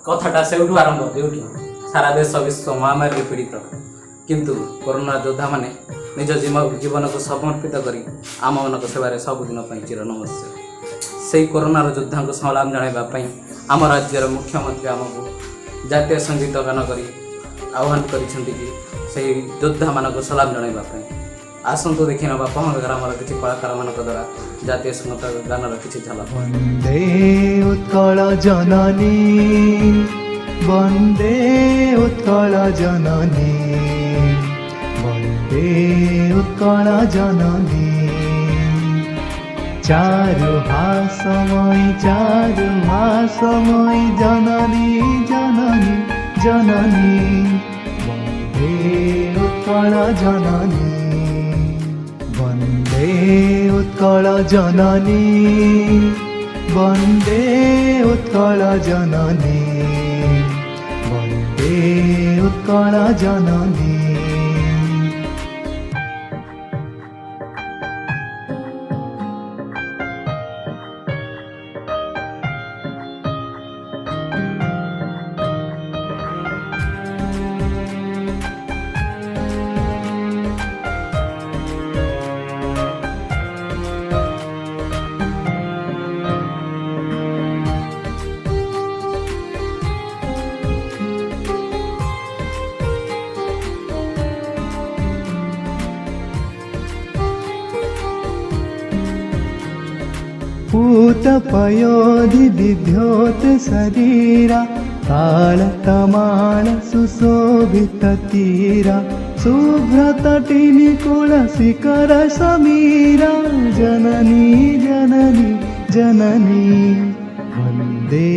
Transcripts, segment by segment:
कथाटा से आरंभ जो सारा देश विश्व महामारी पीड़ित किंतु कोरोना योद्धा माने निज जीवन को समर्पित कर आम मान सेवार सबुदिन चिर नमस्ते से कोरोनार योद्धा को सलाम जनाइवाई आम राज्यर मुख्यमंत्री आमको जातीय संगीत गान कर आह्वान कर योद्धा मान सलाम जनाइवाई आसतु देखी ना पहल ग्रामर किसी कलाकार मान द्वारा जातीय संगीत गान किसी झलक। वंदे उत्कल जननी वंदे उत्कल जननी वंदे उत्कल जननी चारु हासमय जननी जननी जननी वंदे उत्कल जननी वंदे उत्कल जननी वंदे उत्कल जननी वंदे उत्कल जननी। पूतपयोधि विद्योत शरीरा तालतमाल सुशोभित तीरा शुभ्रतटिनिकुल शिखर समीरा जननी जननी जननी वंदे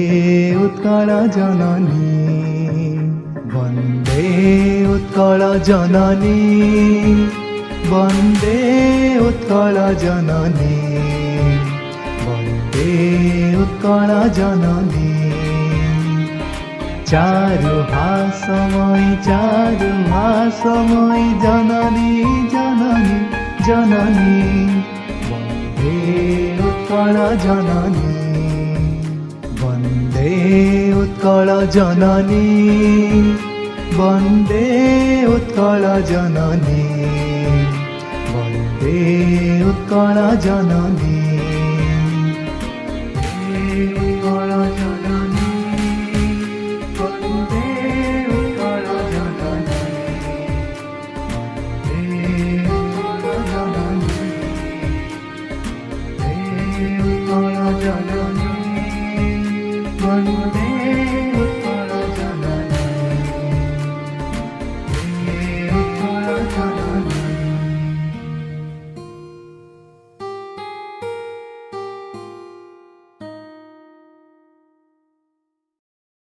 उत्कल जननी वंदे उत्कल जननी वंदे उत्कल जननी वंदे उत्कल जननी चारु हासमय जननी जननी जननी वंदे उत्कल जननी वंदे उत्कल जननी वंदे उत्कल जननी वंदे उत्कल जननी।